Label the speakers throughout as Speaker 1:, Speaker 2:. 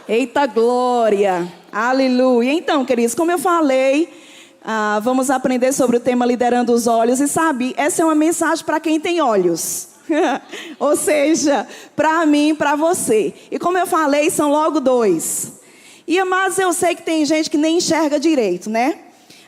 Speaker 1: Eita glória, aleluia. Então, queridos, como eu falei, vamos aprender sobre o tema liderando os olhos. E sabe, essa é uma mensagem para quem tem olhos. Ou seja, para mim e para você. E como eu falei, são logo dois. E amados, eu sei que tem gente que nem enxerga direito, né?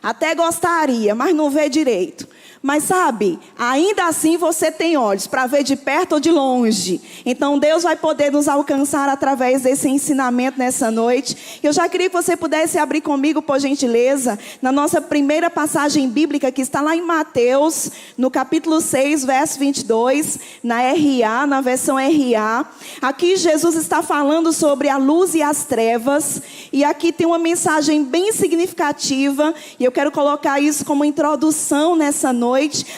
Speaker 1: Até gostaria, mas não vê direito. Mas sabe, ainda assim você tem olhos para ver de perto ou de longe. Então Deus vai poder nos alcançar através desse ensinamento nessa noite. Eu já queria que você pudesse abrir comigo, por gentileza, na nossa primeira passagem bíblica, que está lá em Mateus, no capítulo 6, verso 22, na RA, na versão RA. Aqui Jesus está falando sobre a luz e as trevas. E aqui tem uma mensagem bem significativa. E eu quero colocar isso como introdução nessa noite,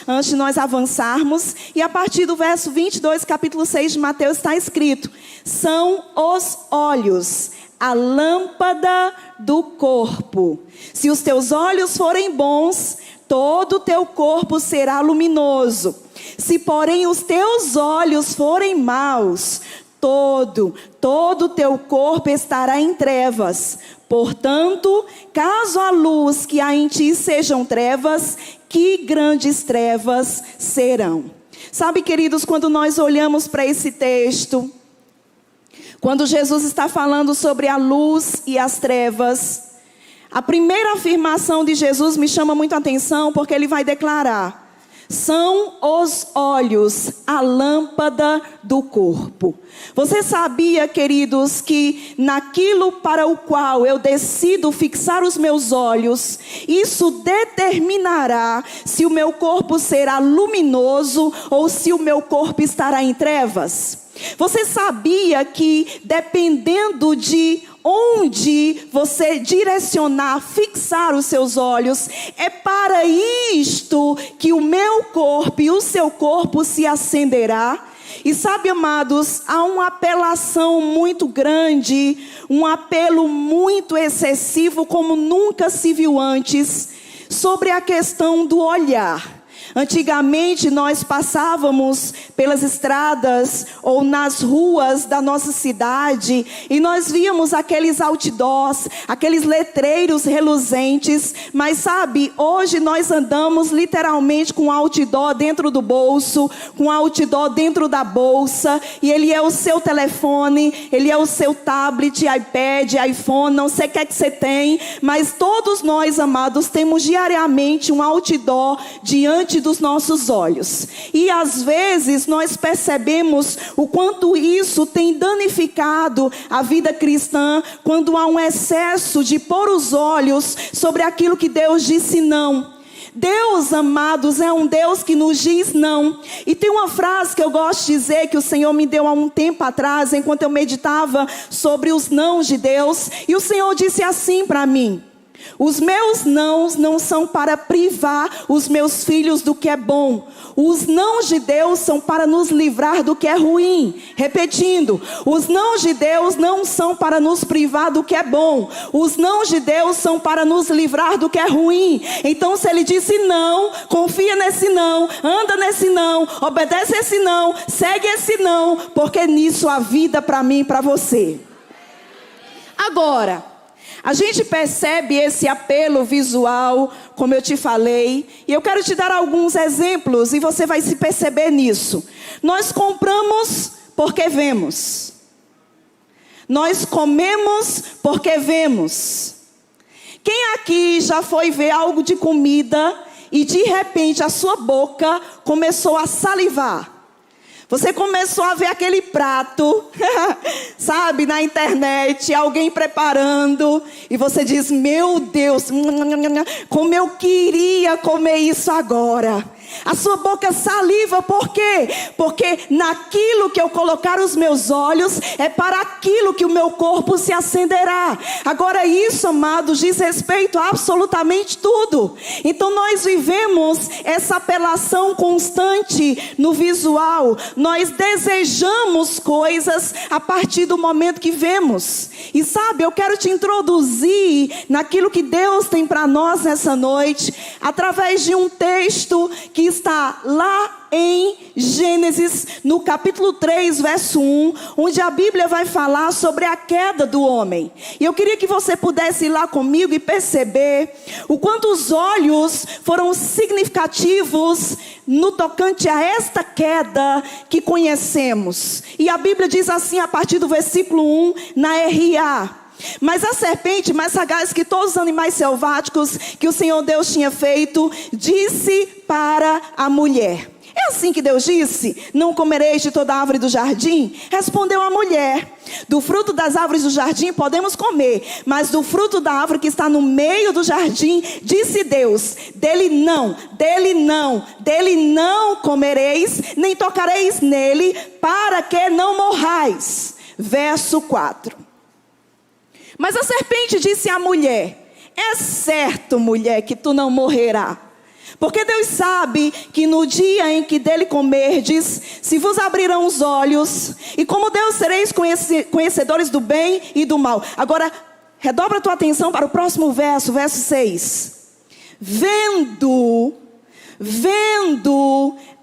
Speaker 1: antes de nós avançarmos. E a partir do verso 22, capítulo 6 de Mateus, está escrito: são os olhos, a lâmpada do corpo. Se os teus olhos forem bons, todo o teu corpo será luminoso. Se porém os teus olhos forem maus, todo o teu corpo estará em trevas. Portanto, caso a luz que há em ti sejam trevas, que grandes trevas serão. Sabe, queridos, quando nós olhamos para esse texto, quando Jesus está falando sobre a luz e as trevas, a primeira afirmação de Jesus me chama muito a atenção, porque ele vai declarar: são os olhos, a lâmpada do corpo. Você sabia, queridos, que naquilo para o qual eu decido fixar os meus olhos, isso determinará se o meu corpo será luminoso ou se o meu corpo estará em trevas? Você sabia que dependendo de onde você direcionar, fixar os seus olhos, é para isto que o meu corpo e o seu corpo se acenderá? E sabe, amados, há uma apelação muito grande, um apelo muito excessivo, como nunca se viu antes, sobre a questão do olhar. Antigamente nós passávamos pelas estradas ou nas ruas da nossa cidade e nós víamos aqueles outdoors, aqueles letreiros reluzentes. Mas sabe, hoje nós andamos literalmente com outdoor dentro do bolso, com outdoor dentro da bolsa, e ele é o seu telefone, ele é o seu tablet, iPad, iPhone, não sei o que é que você tem, mas todos nós, amados, temos diariamente um outdoor diante dos nossos olhos. E às vezes nós percebemos o quanto isso tem danificado a vida cristã, quando há um excesso de pôr os olhos sobre aquilo que Deus disse não. Deus, amados, é um Deus que nos diz não. E tem uma frase que eu gosto de dizer, que o Senhor me deu há um tempo atrás, enquanto eu meditava sobre os nãos de Deus. E o Senhor disse assim para mim: os meus nãos não são para privar os meus filhos do que é bom. Os nãos de Deus são para nos livrar do que é ruim. Repetindo, os nãos de Deus não são para nos privar do que é bom. Os nãos de Deus são para nos livrar do que é ruim. Então, se Ele disse não, confia nesse não, anda nesse não, obedece esse não, segue esse não, porque nisso há vida para mim e para você. Agora, a gente percebe esse apelo visual, como eu te falei, e eu quero te dar alguns exemplos e você vai se perceber nisso. Nós compramos porque vemos. Nós comemos porque vemos. Quem aqui já foi ver algo de comida e de repente a sua boca começou a salivar? Você começou a ver aquele prato, sabe, na internet, alguém preparando, e você diz: meu Deus, como eu queria comer isso agora. A sua boca saliva, por quê? Porque naquilo que eu colocar os meus olhos, é para aquilo que o meu corpo se acenderá. Agora isso, amados, diz respeito a absolutamente tudo. Então nós vivemos essa apelação constante no visual. Nós desejamos coisas a partir do momento que vemos. E sabe, eu quero te introduzir naquilo que Deus tem para nós nessa noite, através de um texto que está lá em Gênesis, no capítulo 3, verso 1, onde a Bíblia vai falar sobre a queda do homem. E eu queria que você pudesse ir lá comigo e perceber o quanto os olhos foram significativos no tocante a esta queda que conhecemos. E a Bíblia diz assim, a partir do versículo 1, na RA: mas a serpente, mais sagaz que todos os animais selváticos que o Senhor Deus tinha feito, disse para a mulher: é assim que Deus disse: não comereis de toda árvore do jardim? Respondeu a mulher: do fruto das árvores do jardim podemos comer, mas do fruto da árvore que está no meio do jardim, disse Deus: dele não comereis, nem tocareis nele, para que não morrais. Verso 4. Mas a serpente disse à mulher: é certo, mulher, que tu não morrerás. Porque Deus sabe que no dia em que dele comerdes, se vos abrirão os olhos, e como Deus sereis conhecedores do bem e do mal. Agora, redobra a tua atenção para o próximo verso, verso 6. Vendo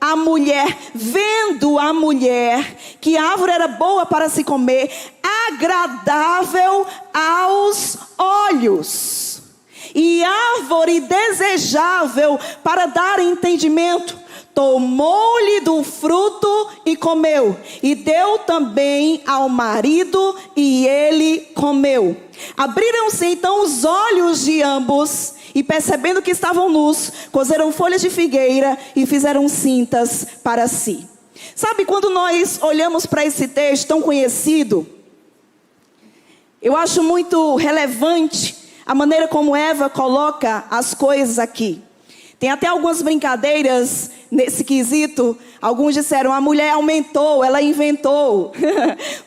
Speaker 1: a mulher que a árvore era boa para se comer, agradável aos olhos, e árvore desejável para dar entendimento, tomou-lhe do fruto e comeu, e deu também ao marido, e ele comeu. Abriram-se então os olhos de ambos, e percebendo que estavam nus, coseram folhas de figueira e fizeram cintas para si. Sabe, quando nós olhamos para esse texto tão conhecido, eu acho muito relevante a maneira como Eva coloca as coisas aqui. Tem até algumas brincadeiras nesse quesito. Alguns disseram: a mulher aumentou, ela inventou.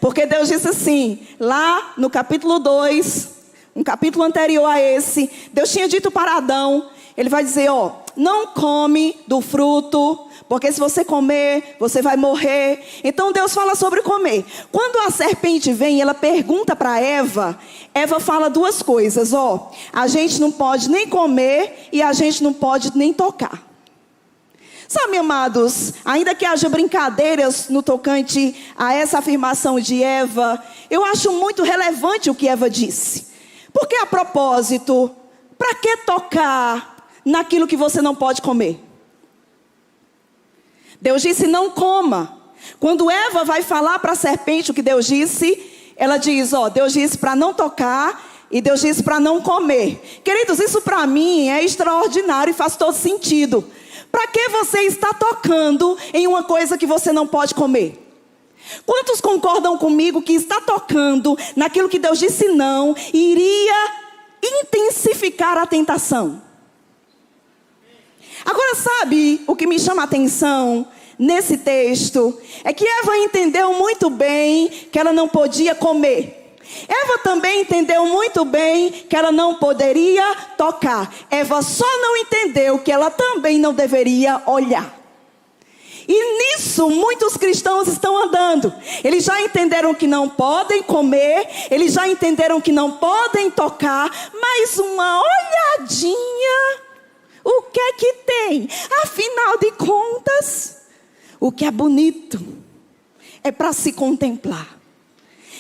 Speaker 1: Porque Deus disse assim, lá no capítulo 2, um capítulo anterior a esse, Deus tinha dito para Adão, ele vai dizer: não come do fruto, porque se você comer, você vai morrer. Então Deus fala sobre comer. Quando a serpente vem, ela pergunta para Eva, Eva fala duas coisas: a gente não pode nem comer e a gente não pode nem tocar. Sabe, amados, ainda que haja brincadeiras no tocante a essa afirmação de Eva, eu acho muito relevante o que Eva disse. Porque a propósito, para que tocar naquilo que você não pode comer? Deus disse: não coma. Quando Eva vai falar para a serpente o que Deus disse, ela diz: Deus disse para não tocar e Deus disse para não comer. Queridos, isso para mim é extraordinário e faz todo sentido. Para que você está tocando em uma coisa que você não pode comer? Quantos concordam comigo que está tocando naquilo que Deus disse não, iria intensificar a tentação? Agora, sabe o que me chama a atenção nesse texto? É que Eva entendeu muito bem que ela não podia comer. Eva também entendeu muito bem que ela não poderia tocar. Eva só não entendeu que ela também não deveria olhar. E nisso muitos cristãos estão andando. Eles já entenderam que não podem comer, eles já entenderam que não podem tocar, mas uma olhadinha, o que é que tem? Afinal de contas, o que é bonito é para se contemplar.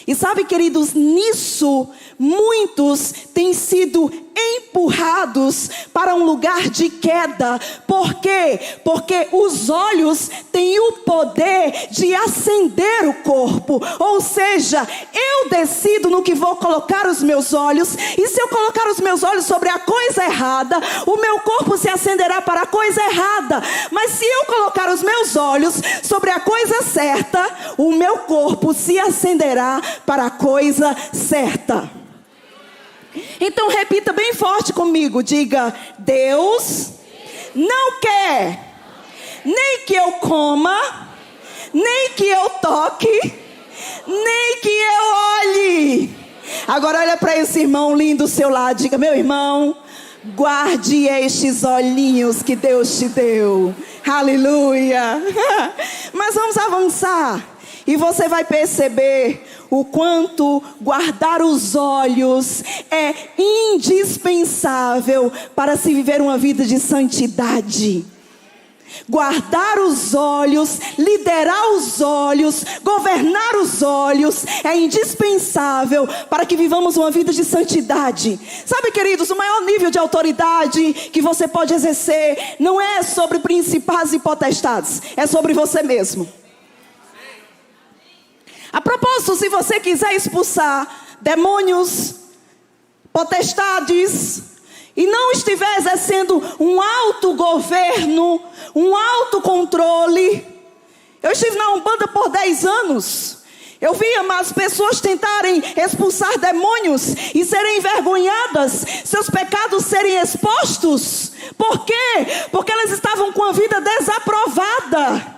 Speaker 1: E sabe, queridos, nisso muitos têm sido empurrados para um lugar de queda. Por quê? Porque os olhos têm o poder de acender o corpo. Ou seja, eu decido no que vou colocar os meus olhos. E se eu colocar os meus olhos sobre a coisa errada, o meu corpo se acenderá para a coisa errada. Mas se eu colocar os meus olhos sobre a coisa certa, o meu corpo se acenderá para a coisa certa. Então repita bem forte comigo, diga: Deus não quer nem que eu coma, nem que eu toque, nem que eu olhe. Agora olha para esse irmão lindo do seu lado, diga: meu irmão, guarde estes olhinhos que Deus te deu. Aleluia. Mas vamos avançar e você vai perceber o quanto guardar os olhos é indispensável para se viver uma vida de santidade. Guardar os olhos, liderar os olhos, governar os olhos é indispensável para que vivamos uma vida de santidade. Sabe, queridos, o maior nível de autoridade que você pode exercer não é sobre principados e potestades, é sobre você mesmo. A propósito, se você quiser expulsar demônios, potestades, e não estiver exercendo um autogoverno, um autocontrole. Eu estive na Umbanda por 10 anos. Eu via as pessoas tentarem expulsar demônios e serem envergonhadas, seus pecados serem expostos. Por quê? Porque elas estavam com a vida desaprovada.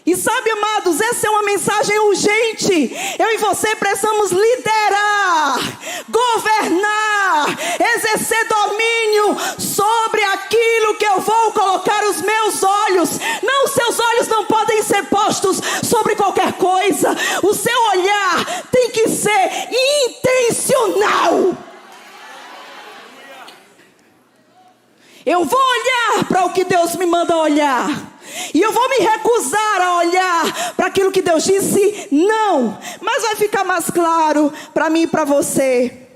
Speaker 1: E sabe, amados, essa é uma mensagem urgente. Eu e você precisamos liderar, governar, exercer domínio sobre aquilo que eu vou colocar os meus olhos. Não, os seus olhos não podem ser postos sobre qualquer coisa. O seu olhar tem que ser intencional. Eu vou olhar para o que Deus me manda olhar. E eu vou me recusar a olhar para aquilo que Deus disse não. Mas vai ficar mais claro para mim e para você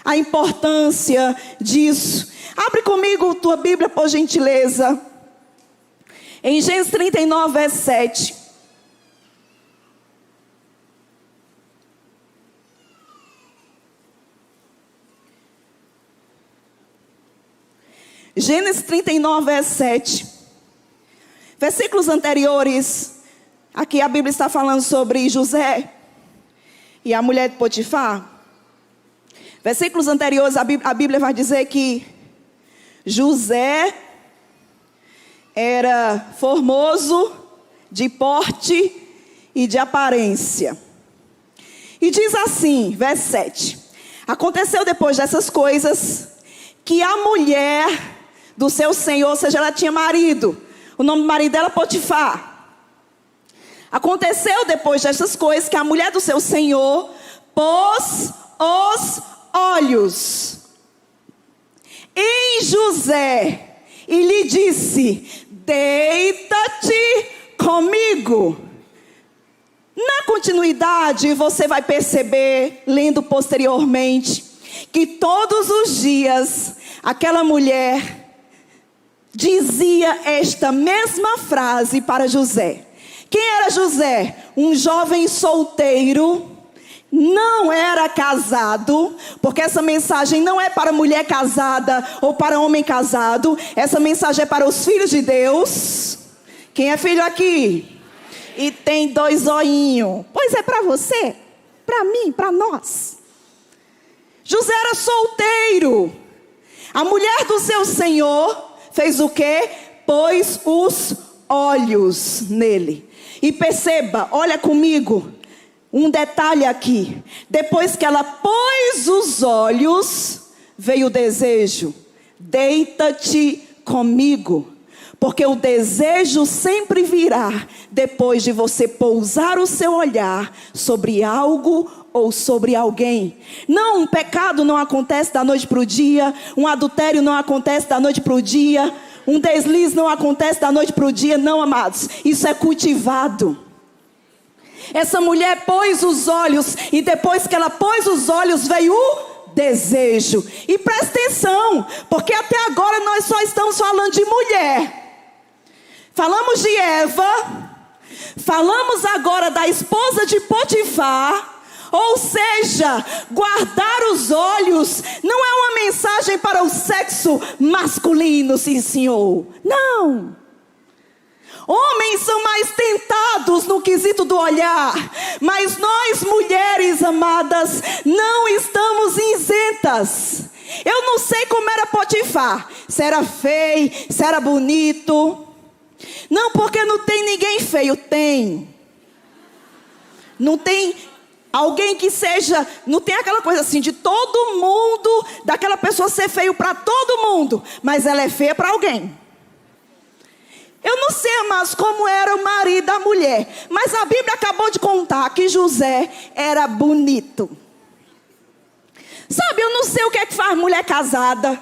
Speaker 1: a importância disso. Abre comigo tua Bíblia, por gentileza. Em Gênesis 39, verso 7. Gênesis 39, verso 7. Versículos anteriores, aqui a Bíblia está falando sobre José e a mulher de Potifar. Versículos anteriores, a Bíblia vai dizer que José era formoso, de porte e de aparência. E diz assim, verso 7. Aconteceu depois dessas coisas que a mulher do seu senhor, ou seja, ela tinha marido. O nome do marido dela é Potifar. Aconteceu depois dessas coisas que a mulher do seu senhor pôs os olhos em José e lhe disse: deita-te comigo. Na continuidade, você vai perceber, lendo posteriormente, que todos os dias aquela mulher dizia esta mesma frase para José. Quem era José? Um jovem solteiro, não era casado, porque essa mensagem não é para mulher casada ou para homem casado. Essa mensagem é para os filhos de Deus. Quem é filho aqui? E tem 2 olhinhos. Pois é para você, para mim, para nós. José era solteiro. A mulher do seu senhor fez o quê? Pôs os olhos nele. E perceba, olha comigo, um detalhe aqui. Depois que ela pôs os olhos, veio o desejo. Deita-te comigo. Porque o desejo sempre virá depois de você pousar o seu olhar sobre algo ou sobre alguém. Não, um pecado não acontece da noite para o dia. Um adultério não acontece da noite para o dia. Um deslize não acontece da noite para o dia. Não, amados, isso é cultivado. Essa mulher pôs os olhos, e depois que ela pôs os olhos, veio o desejo. E presta atenção, porque até agora nós só estamos falando de mulher. Falamos de Eva, falamos agora da esposa de Potifar. Ou seja, guardar os olhos não é uma mensagem para o sexo masculino, sim senhor. Não. Homens são mais tentados no quesito do olhar, mas nós mulheres amadas não estamos isentas. Eu não sei como era Potifar, se era feio, se era bonito. Não, porque não tem ninguém feio, tem. Não tem alguém que seja, não tem aquela coisa assim de todo mundo, daquela pessoa ser feio para todo mundo, mas ela é feia para alguém. Eu não sei, amados, como era o marido da mulher, mas a Bíblia acabou de contar que José era bonito. Sabe, eu não sei o que é que faz mulher casada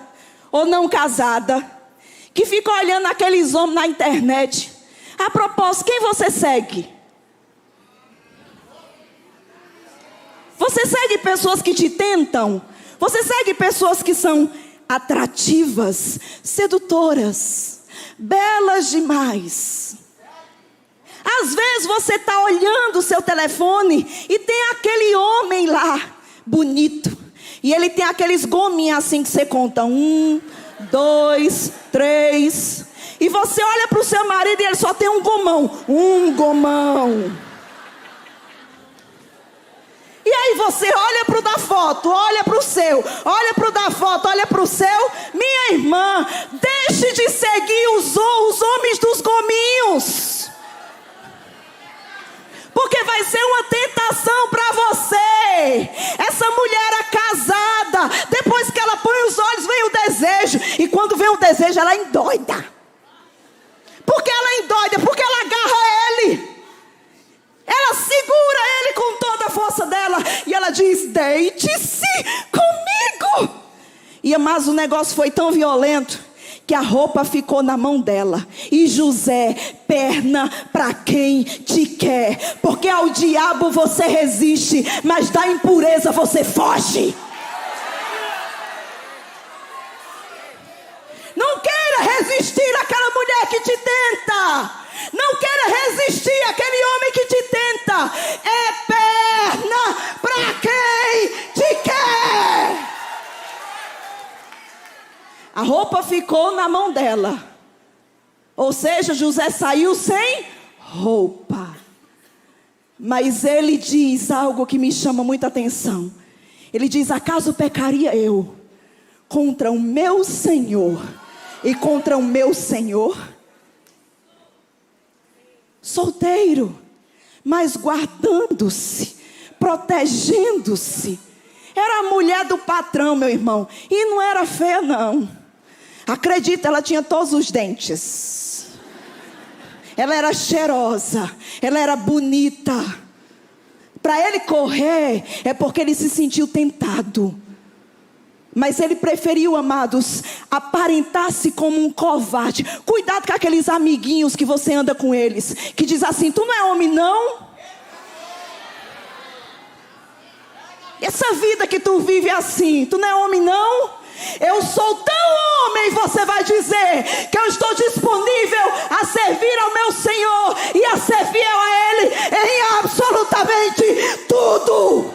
Speaker 1: ou não casada, que fica olhando aqueles homens na internet. A propósito, quem você segue? Você segue pessoas que te tentam? Você segue pessoas que são atrativas, sedutoras, belas demais? Às vezes você está olhando o seu telefone e tem aquele homem lá, bonito. E ele tem aqueles gominhos assim que você conta. 1, 2, 3. E você olha para o seu marido e ele só tem um gomão. Um gomão. E aí você olha para o da foto, olha para o seu. Olha para o da foto, olha para o seu. Minha irmã, deixe de seguir os homens dos gominhos. Porque vai ser uma tentação para você. Essa mulher é casada. Depois que ela põe os olhos, vem o desejo. E quando vem o desejo, ela endoida. Por que ela endoida? Porque ela agarra ele. Ela segura ele com toda a força dela. E ela diz, deite-se comigo. Mas o negócio foi tão violento que a roupa ficou na mão dela. E José, perna para quem te quer. Porque ao diabo você resiste, mas da impureza você foge. Não queira resistir àquela mulher que te tenta. Não queira resistir àquele homem que te tenta. É perna para quem te quer. A roupa ficou na mão dela. Ou seja, José saiu sem roupa. Mas ele diz algo que me chama muita atenção. Ele diz, acaso pecaria eu contra o meu Senhor e contra o meu Senhor? Solteiro, mas guardando-se, protegendo-se. Era a mulher do patrão, meu irmão. E não era feia, não. Acredita, ela tinha todos os dentes. Ela era cheirosa. Ela era bonita. Para ele correr, é porque ele se sentiu tentado. Mas ele preferiu, amados, aparentar-se como um covarde. Cuidado com aqueles amiguinhos que você anda com eles, que diz assim, tu não é homem não? Essa vida que tu vive assim, tu não é homem não? Eu sou tão homem, você vai dizer, que eu estou disponível a servir ao meu Senhor e a ser fiel a Ele em absolutamente tudo.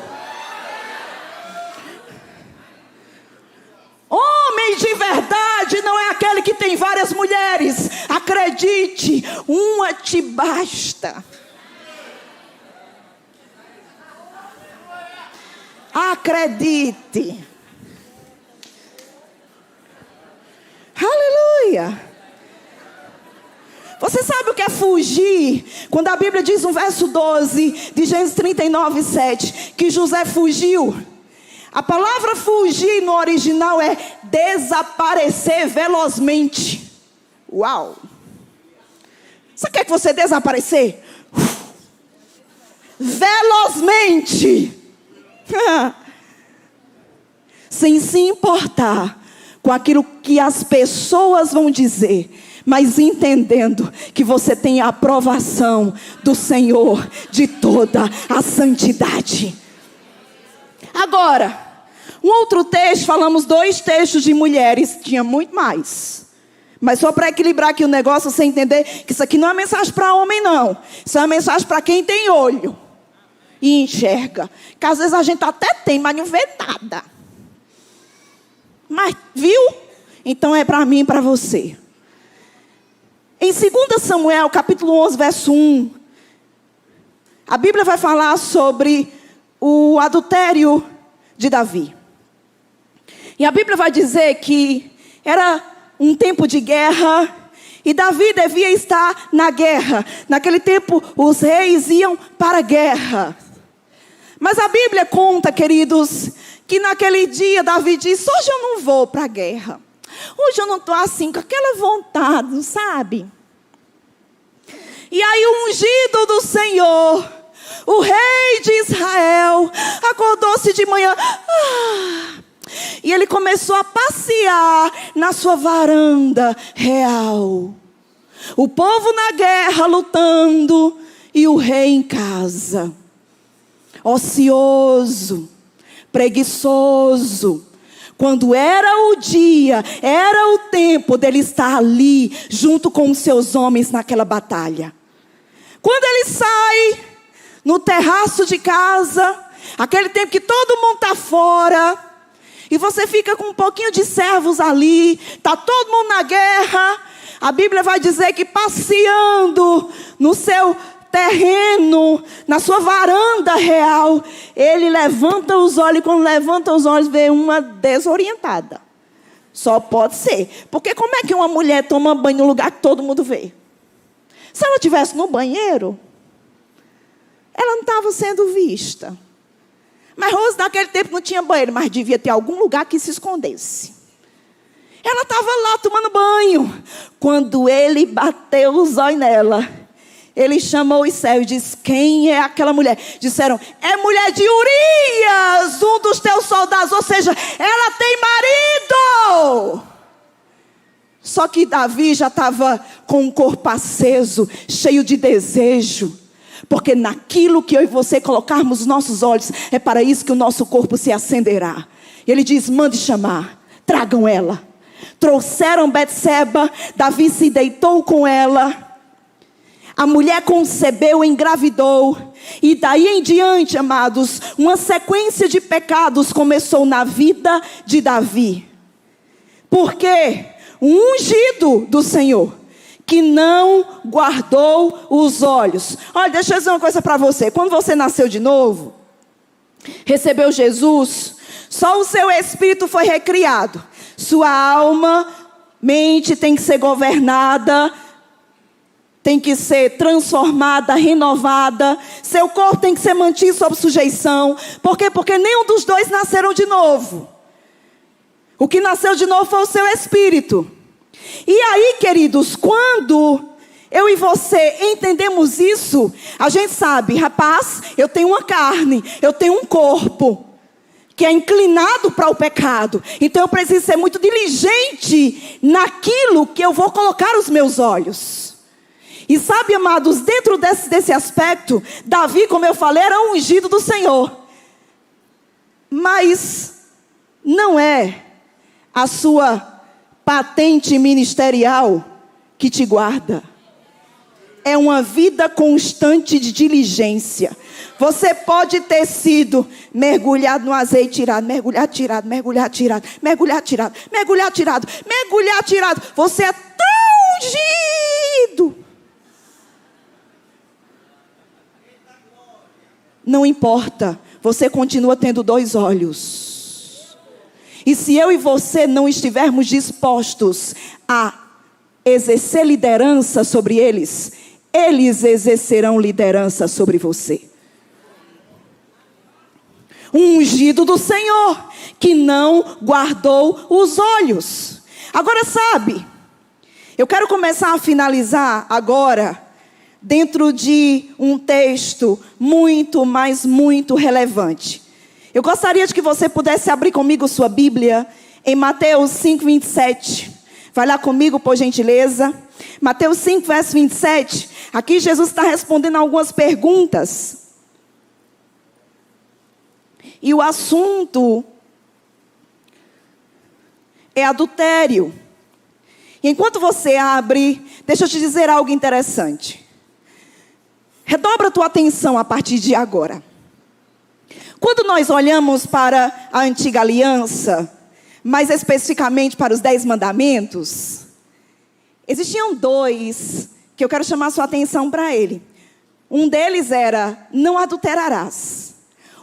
Speaker 1: Homem de verdade não é aquele que tem várias mulheres. Acredite, uma te basta. Acredite. Aleluia. Você sabe o que é fugir? Quando a Bíblia diz no verso 12 de Gênesis 39:7 que José fugiu. A palavra fugir no original é desaparecer velozmente. Uau! Você quer que você desaparecer? Velozmente. Sem se importar com aquilo que as pessoas vão dizer, mas entendendo que você tem a aprovação do Senhor de toda a santidade. Agora, um outro texto, falamos 2 textos de mulheres, tinha muito mais. Mas só para equilibrar aqui o negócio, você entender que isso aqui não é mensagem para homem não. Isso é uma mensagem para quem tem olho e enxerga. Que às vezes a gente até tem, mas não vê nada. Mas, viu? Então é para mim e para você. Em 2 Samuel, capítulo 11, verso 1. A Bíblia vai falar sobre o adultério de Davi. E a Bíblia vai dizer que era um tempo de guerra. E Davi devia estar na guerra. Naquele tempo, os reis iam para a guerra. Mas a Bíblia conta, queridos, que naquele dia Davi disse, hoje eu não vou para a guerra. Hoje eu não estou assim, com aquela vontade, sabe? E aí o ungido do Senhor, o rei de Israel, acordou-se de manhã. E ele começou a passear na sua varanda real. O povo na guerra lutando e o rei em casa. Ocioso, preguiçoso. Quando era o dia, era o tempo dele estar ali, junto com os seus homens naquela batalha. Quando ele sai no terraço de casa, aquele tempo que todo mundo está fora, e você fica com um pouquinho de servos ali, está todo mundo na guerra, a Bíblia vai dizer que passeando no seu terreno, na sua varanda real, ele levanta os olhos, e quando levanta os olhos, vê uma desorientada. Só pode ser. Porque como é que uma mulher toma banho no lugar que todo mundo vê? Se ela estivesse no banheiro, ela não estava sendo vista. Mas Rose, naquele tempo, não tinha banheiro, mas devia ter algum lugar que se escondesse. Ela estava lá tomando banho. Quando ele bateu os olhos nela, ele chamou os céus e disse: quem é aquela mulher? Disseram: é mulher de Urias, um dos teus soldados. Ou seja, ela tem marido. Só que Davi já estava com o corpo aceso, cheio de desejo. Porque naquilo que eu e você colocarmos os nossos olhos, é para isso que o nosso corpo se acenderá. E ele diz: mande chamar, tragam ela. Trouxeram Betseba, Davi se deitou com ela. A mulher concebeu, engravidou. E daí em diante, amados, uma sequência de pecados começou na vida de Davi. Por quê? Um ungido do Senhor, que não guardou os olhos. Olha, deixa eu dizer uma coisa para você. Quando você nasceu de novo, recebeu Jesus, só o seu espírito foi recriado. Sua alma, mente tem que ser governada, tem que ser transformada, renovada. Seu corpo tem que ser mantido sob sujeição. Por quê? Porque nenhum dos dois nasceram de novo. O que nasceu de novo foi o seu espírito. E aí, queridos, quando eu e você entendemos isso, a gente sabe: rapaz, eu tenho uma carne, eu tenho um corpo que é inclinado para o pecado. Então eu preciso ser muito diligente naquilo que eu vou colocar os meus olhos. E sabe, amados, dentro desse aspecto, Davi, como eu falei, era um ungido do Senhor. Mas não é a sua patente ministerial que te guarda. É uma vida constante de diligência. Você pode ter sido mergulhado no azeite, tirado, mergulhado, tirado, mergulhado, tirado, mergulhado, tirado, mergulhado, tirado, mergulhado, tirado. Você é tão ungido. Não importa, você continua tendo dois olhos. E se eu e você não estivermos dispostos a exercer liderança sobre eles, eles exercerão liderança sobre você. Um ungido do Senhor, que não guardou os olhos. Agora sabe, eu quero começar a finalizar agora, dentro de um texto muito, mas muito relevante. Eu gostaria de que você pudesse abrir comigo sua Bíblia em Mateus 5:27. Vai lá comigo, por gentileza. Mateus 5, verso 27. Aqui Jesus está respondendo algumas perguntas. E o assunto é adultério. E enquanto você abre, deixa eu te dizer algo interessante. Redobra a tua atenção a partir de agora. Quando nós olhamos para a antiga aliança, mais especificamente para os 10 mandamentos, existiam dois que eu quero chamar a sua atenção para ele. Um deles era: não adulterarás.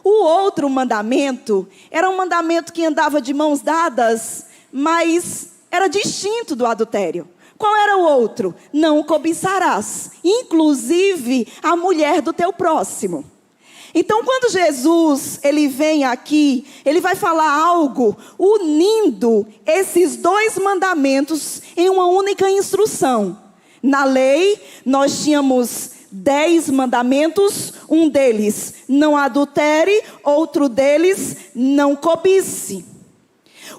Speaker 1: O outro mandamento era um mandamento que andava de mãos dadas, mas era distinto do adultério. Qual era o outro? Não cobiçarás, inclusive a mulher do teu próximo. Então, quando Jesus ele vem aqui, ele vai falar algo unindo esses dois mandamentos em uma única instrução. Na lei, nós tínhamos 10 mandamentos, um deles, não adultere, outro deles, não cobice.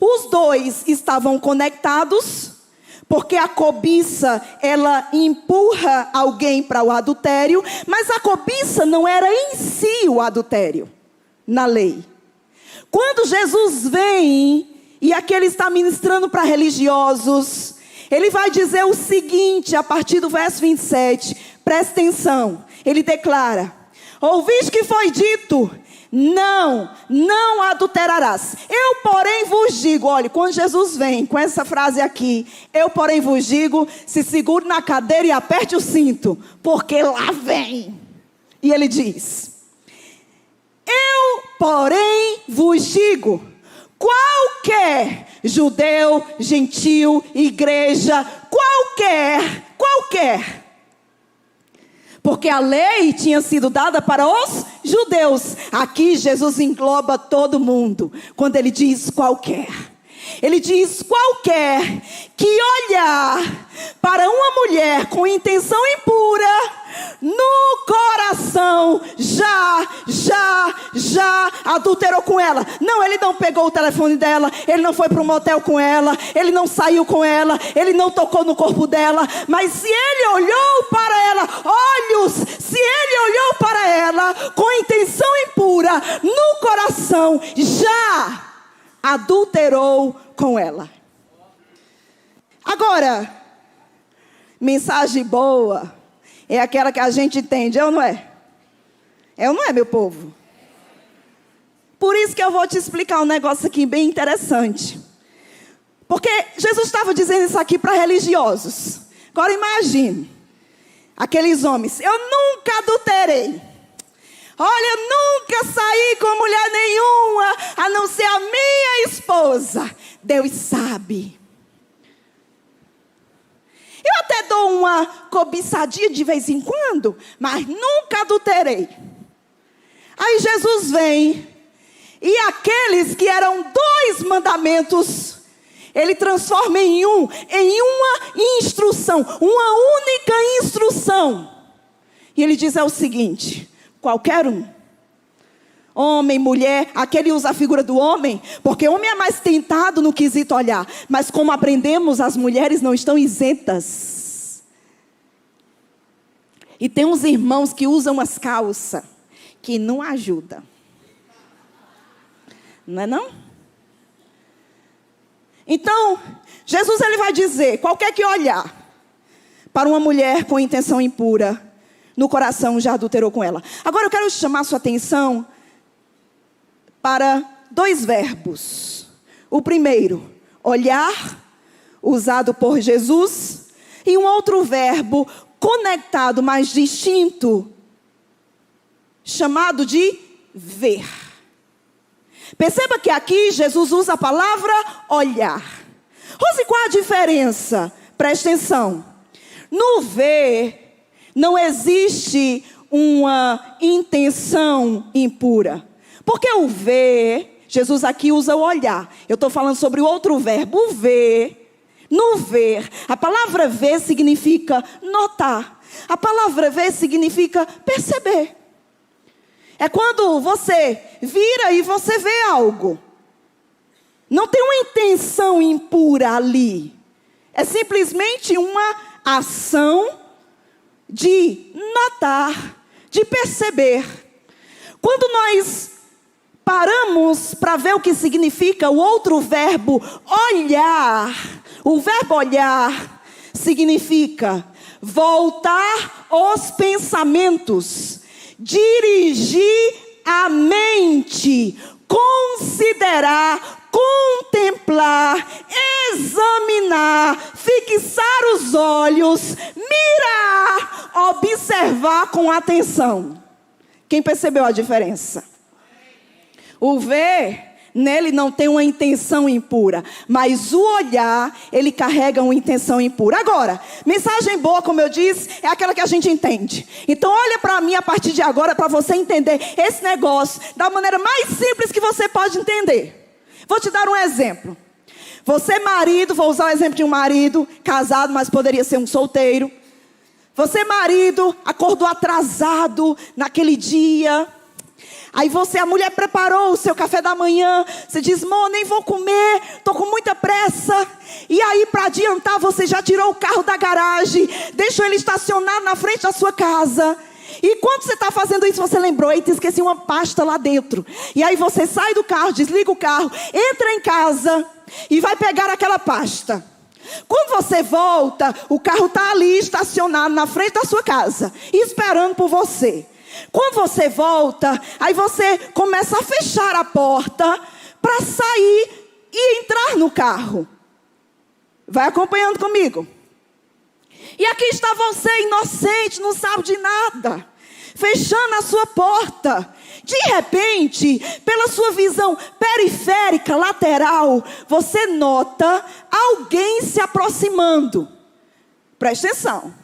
Speaker 1: Os dois estavam conectados, porque a cobiça, ela empurra alguém para o adultério, mas a cobiça não era em si o adultério, na lei. Quando Jesus vem, e aqui ele está ministrando para religiosos, ele vai dizer o seguinte, a partir do verso 27, presta atenção, ele declara: ouviste que foi dito, não adulterarás. Eu, porém, vos digo, olha, quando Jesus vem com essa frase aqui, eu, porém, vos digo, se segure na cadeira e aperte o cinto, porque lá vem. E ele diz: eu, porém, vos digo, qualquer judeu, gentil, igreja, qualquer. Porque a lei tinha sido dada para os judeus. Aqui Jesus engloba todo mundo. Quando ele diz qualquer. Ele diz qualquer que olhar para uma mulher com intenção impura, no coração já adulterou com ela. Não, ele não pegou o telefone dela, ele não foi para um motel com ela, ele não saiu com ela, ele não tocou no corpo dela. Mas se ele olhou para ela, se ele olhou para ela com intenção impura, no coração já adulterou com ela. Agora, mensagem boa é aquela que a gente entende, é ou não é? É ou não é, meu povo? Por isso que eu vou te explicar um negócio aqui bem interessante. Porque Jesus estava dizendo isso aqui para religiosos. Agora imagine, aqueles homens: eu nunca adulterei. Olha, eu nunca saí com mulher nenhuma, a não ser a minha esposa. Deus sabe. Eu até dou uma cobiçadinha de vez em quando, mas nunca adulterei. Aí Jesus vem, e aqueles que eram 2 mandamentos, ele transforma em uma instrução, uma única instrução. E ele diz o seguinte: qualquer um, homem, mulher, aqui ele usa a figura do homem, porque o homem é mais tentado no quesito olhar. Mas como aprendemos, as mulheres não estão isentas. E tem uns irmãos que usam as calças que não ajudam. Não é não? Então, Jesus ele vai dizer, qualquer que olhar para uma mulher com intenção impura, no coração já adulterou com ela. Agora eu quero chamar a sua atenção para 2 verbos. O primeiro, olhar, usado por Jesus. E um outro verbo, conectado, mas distinto, chamado de ver. Perceba que aqui Jesus usa a palavra olhar. Rose, qual a diferença? Preste atenção. No ver, não existe uma intenção impura. Porque o ver, Jesus aqui usa o olhar. Eu estou falando sobre o outro verbo, o ver. No ver, a palavra ver significa notar. A palavra ver significa perceber. É quando você vira e você vê algo. Não tem uma intenção impura ali. É simplesmente uma ação de notar, de perceber. Quando nós paramos para ver o que significa o outro verbo, olhar. O verbo olhar significa voltar os pensamentos, dirigir a mente, considerar, contemplar, examinar, fixar os olhos, mirar, observar com atenção. Quem percebeu a diferença? O ver, nele não tem uma intenção impura, mas o olhar, ele carrega uma intenção impura. Agora, mensagem boa, como eu disse, é aquela que a gente entende. Então olha para mim a partir de agora, para você entender esse negócio da maneira mais simples que você pode entender. Vou te dar um exemplo. Você marido, vou usar o exemplo de um marido casado, mas poderia ser um solteiro. Você marido, acordou atrasado naquele dia. Aí a mulher preparou o seu café da manhã. Você diz, amor, nem vou comer, estou com muita pressa. E aí, para adiantar, você já tirou o carro da garagem, deixou ele estacionado na frente da sua casa. E quando você está fazendo isso, você lembrou, eita, esqueci uma pasta lá dentro. E aí você sai do carro, desliga o carro, entra em casa e vai pegar aquela pasta. Quando você volta, o carro está ali estacionado na frente da sua casa, esperando por você. Quando você volta, aí você começa a fechar a porta para sair e entrar no carro. Vai acompanhando comigo. E aqui está você, inocente, não sabe de nada, fechando a sua porta. De repente, pela sua visão periférica, lateral, você nota alguém se aproximando. Presta atenção.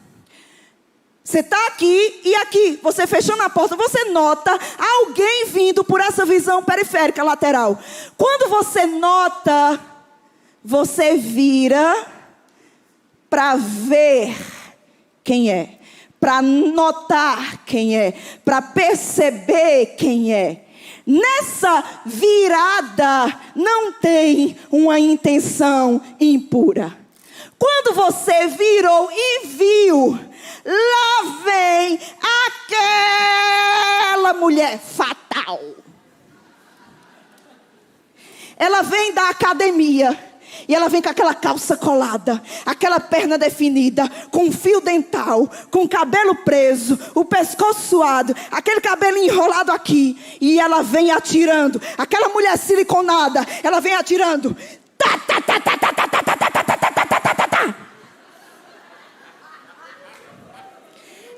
Speaker 1: Você está aqui e aqui, você fechando a porta, você nota alguém vindo por essa visão periférica lateral. Quando você nota, você vira para ver quem é, para notar quem é, para perceber quem é. Nessa virada não tem uma intenção impura. Quando você virou e viu, lá vem aquela mulher fatal. Ela vem da academia. E ela vem com aquela calça colada, aquela perna definida, com fio dental, com cabelo preso, o pescoço suado, aquele cabelo enrolado aqui. E ela vem atirando. Aquela mulher siliconada, ela vem atirando. Tá, tá, tá, tá, tá, tá, tá, tá, tá, tá, tá, tá, tá, tá.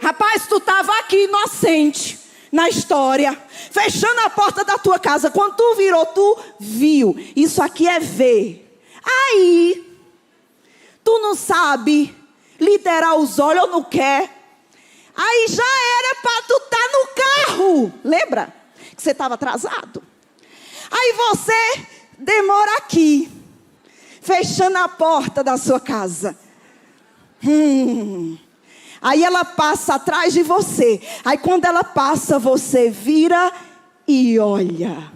Speaker 1: Rapaz, tu estava aqui inocente na história, fechando a porta da tua casa. Quando tu virou, tu viu. Isso aqui é ver. Aí, tu não sabe liderar os olhos ou não quer. Aí já era para tu estar no carro. Lembra que você estava atrasado? Aí você demora aqui, fechando a porta da sua casa. Aí ela passa atrás de você. Aí quando ela passa, você vira e olha.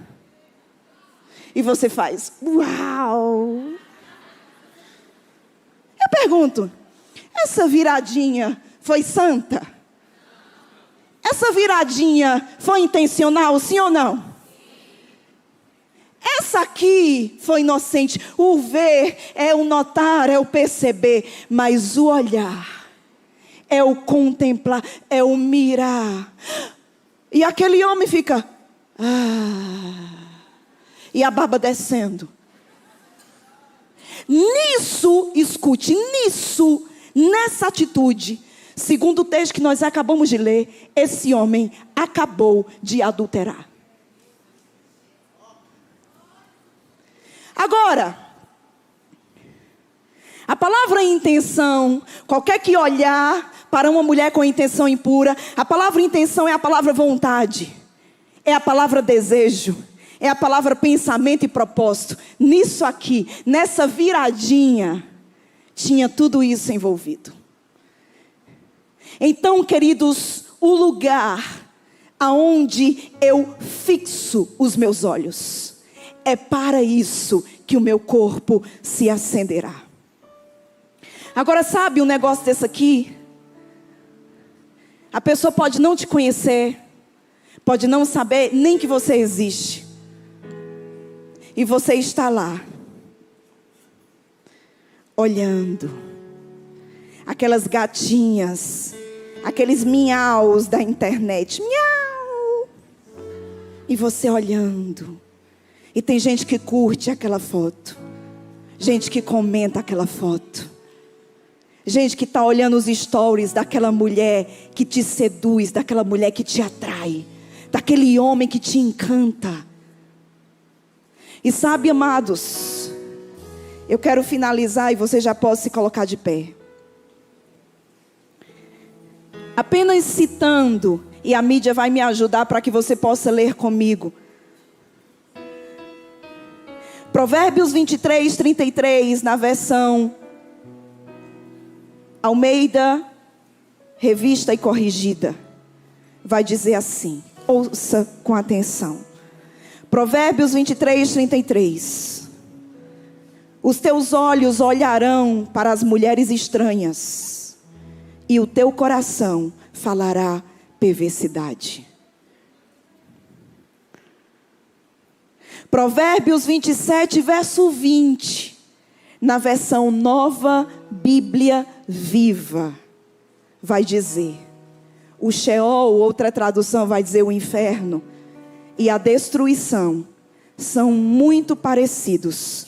Speaker 1: E você faz, uau. Eu pergunto, essa viradinha foi santa? Essa viradinha foi intencional, sim ou não? Essa aqui foi inocente. O ver é o notar, é o perceber. Mas o olhar é o contemplar, é o mirar. E aquele homem fica, e a baba descendo. Nisso, escute, nessa atitude, segundo o texto que nós acabamos de ler, esse homem acabou de adulterar. Agora, a palavra intenção, qualquer que olhar para uma mulher com intenção impura, a palavra intenção é a palavra vontade, é a palavra desejo, é a palavra pensamento e propósito. Nisso aqui, nessa viradinha, tinha tudo isso envolvido. Então, queridos, o lugar aonde eu fixo os meus olhos, é para isso que o meu corpo se acenderá. Agora, sabe um negócio desse aqui? A pessoa pode não te conhecer, pode não saber nem que você existe. E você está lá, olhando aquelas gatinhas, aqueles miaus da internet, miau. E você olhando. E tem gente que curte aquela foto, gente que comenta aquela foto, gente que está olhando os stories daquela mulher que te seduz, daquela mulher que te atrai, daquele homem que te encanta. E sabe, amados, eu quero finalizar e você já pode se colocar de pé. Apenas citando, e a mídia vai me ajudar para que você possa ler comigo. Provérbios 23, 33, na versão Almeida, revista e corrigida, vai dizer assim: Ouça com atenção. Provérbios 23, 33. Os teus olhos olharão para as mulheres estranhas, e o teu coração falará perversidade. Provérbios 27, verso 20. Na versão Nova Bíblia Viva, vai dizer: o Sheol, outra tradução vai dizer o inferno, e a destruição são muito parecidos,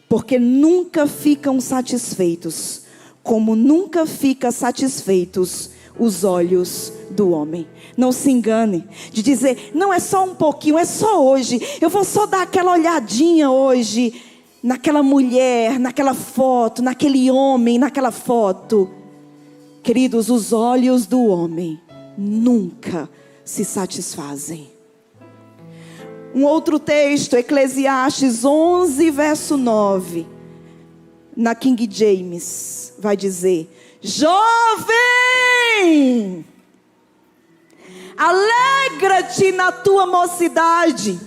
Speaker 1: porque nunca ficam satisfeitos, como nunca fica satisfeitos os olhos do homem. Não se engane de dizer: não, é só um pouquinho, é só hoje, eu vou só dar aquela olhadinha hoje naquela mulher, naquela foto, naquele homem, naquela foto. Queridos, os olhos do homem nunca se satisfazem. Um outro texto, Eclesiastes 11, verso 9, na King James, vai dizer: jovem, alegra-te na tua mocidade,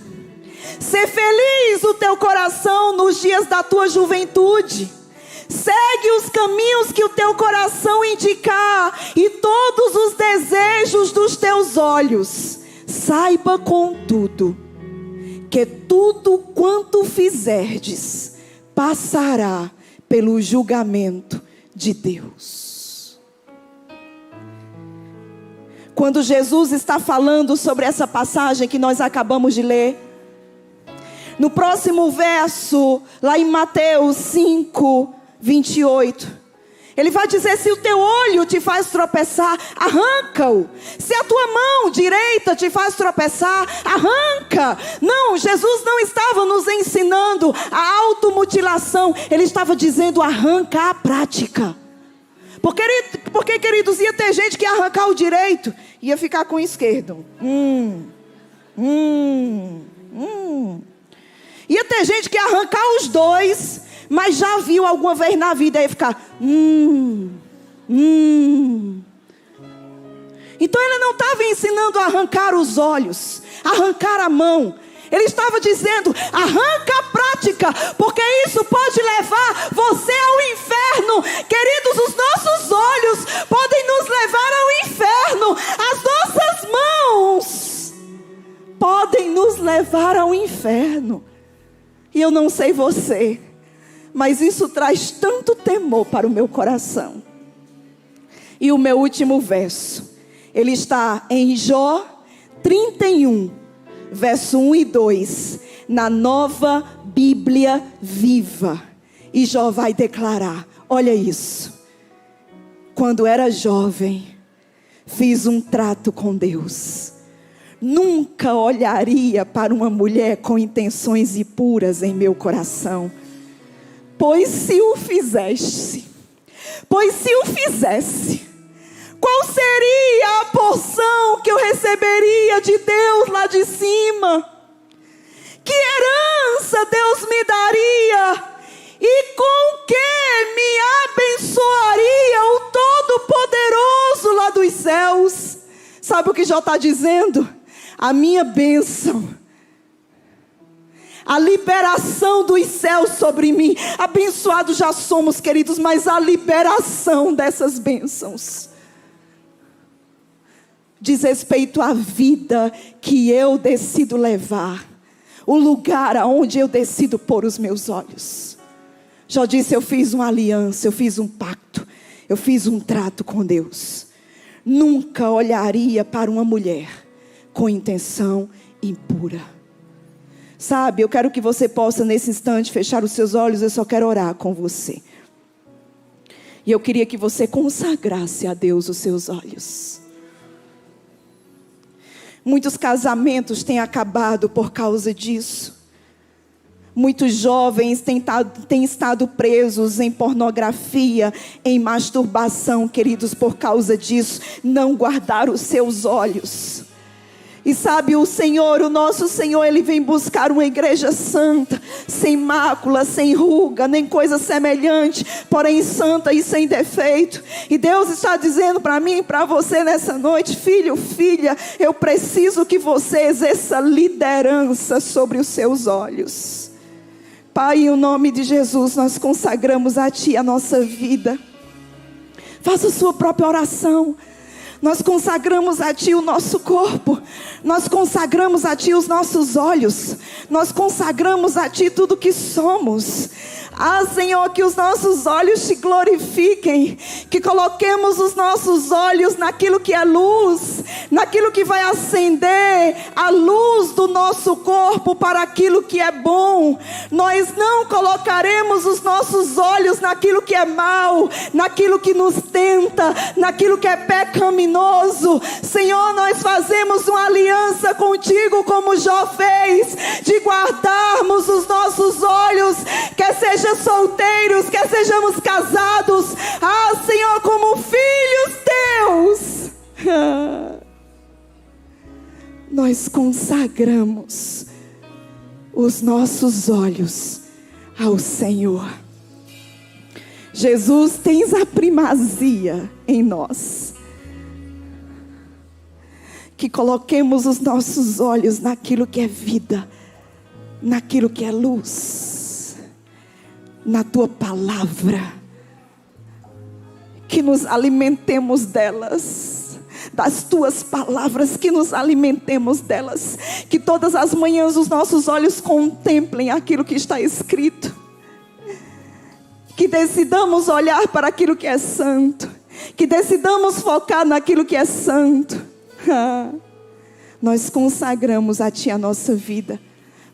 Speaker 1: ser feliz o teu coração nos dias da tua juventude. Segue os caminhos que o teu coração indicar, e todos os desejos dos teus olhos. Saiba, contudo, que tudo quanto fizerdes passará pelo julgamento de Deus. Quando Jesus está falando sobre essa passagem que nós acabamos de ler, no próximo verso, lá em Mateus 5, 28, ele vai dizer: se o teu olho te faz tropeçar, arranca-o. Se a tua mão direita te faz tropeçar, arranca. Não, Jesus não estava nos ensinando a automutilação. Ele estava dizendo: arranca a prática. Porque, queridos, ia ter gente que ia arrancar o direito, ia ficar com o esquerdo. Ia ter gente que ia arrancar os dois, mas já viu alguma vez na vida, ia ficar Então ele não estava ensinando a arrancar os olhos, arrancar a mão. Ele estava dizendo: arranca a prática, porque isso pode levar você ao inferno. Queridos, os nossos olhos podem nos levar ao inferno. As nossas mãos podem nos levar ao inferno. E eu não sei você, mas isso traz tanto temor para o meu coração. E o meu último verso, ele está em Jó 31, verso 1 e 2, na Nova Bíblia Viva. E Jó vai declarar: olha isso. Quando era jovem, fiz um trato com Deus. Nunca olharia para uma mulher com intenções impuras em meu coração. Pois se o fizesse, qual seria a porção que eu receberia de Deus lá de cima? Que herança Deus me daria? E com que me abençoaria o Todo-Poderoso lá dos céus? Sabe o que Jó está dizendo? A minha bênção, a liberação dos céus sobre mim. Abençoados já somos, queridos, mas a liberação dessas bênçãos diz respeito à vida que eu decido levar, o lugar aonde eu decido pôr os meus olhos. Jó disse: eu fiz uma aliança, eu fiz um pacto, eu fiz um trato com Deus. Nunca olharia para uma mulher com intenção impura. Sabe, eu quero que você possa nesse instante fechar os seus olhos. Eu só quero orar com você. E eu queria que você consagrasse a Deus os seus olhos. Muitos casamentos têm acabado por causa disso. Muitos jovens têm estado presos em pornografia, em masturbação, queridos, por causa disso. Não guardaram os seus olhos. E sabe, o Senhor, o nosso Senhor, Ele vem buscar uma igreja santa, sem mácula, sem ruga, nem coisa semelhante, porém santa e sem defeito. E Deus está dizendo para mim e para você nessa noite: filho, filha, eu preciso que você exerça liderança sobre os seus olhos. Pai, em nome de Jesus, nós consagramos a Ti a nossa vida. Faça a sua própria oração. Nós consagramos a Ti o nosso corpo. Nós consagramos a Ti os nossos olhos. Nós consagramos a Ti tudo que somos. Ah, Senhor, que os nossos olhos Te glorifiquem. Que coloquemos os nossos olhos naquilo que é luz, naquilo que vai acender a luz do nosso corpo para aquilo que é bom. Nós não colocaremos os nossos olhos naquilo que é mal, naquilo que nos tenta, naquilo que é pecaminoso. Senhor, nós fazemos uma aliança contigo, como Jó fez, de guardarmos os nossos olhos, quer sejam solteiros, quer sejamos casados, ah, Senhor, como filhos teus. Nós consagramos os nossos olhos ao Senhor. Jesus, tens a primazia em nós. Que coloquemos os nossos olhos naquilo que é vida, naquilo que é luz, na Tua palavra. Que nos alimentemos delas, das Tuas palavras, que nos alimentemos delas. Que todas as manhãs os nossos olhos contemplem aquilo que está escrito. Que decidamos olhar para aquilo que é santo. Que decidamos focar naquilo que é santo. Nós consagramos a Ti a nossa vida.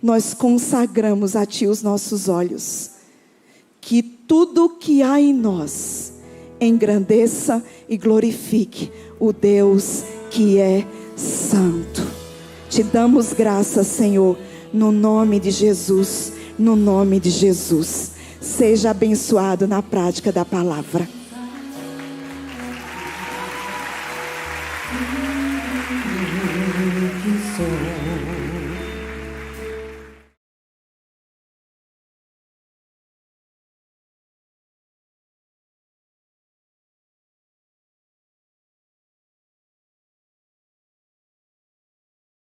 Speaker 1: Nós consagramos a Ti os nossos olhos. Que tudo que há em nós engrandeça e glorifique o Deus que é santo. Te damos graças, Senhor, no nome de Jesus. No nome de Jesus. Seja abençoado na prática da palavra.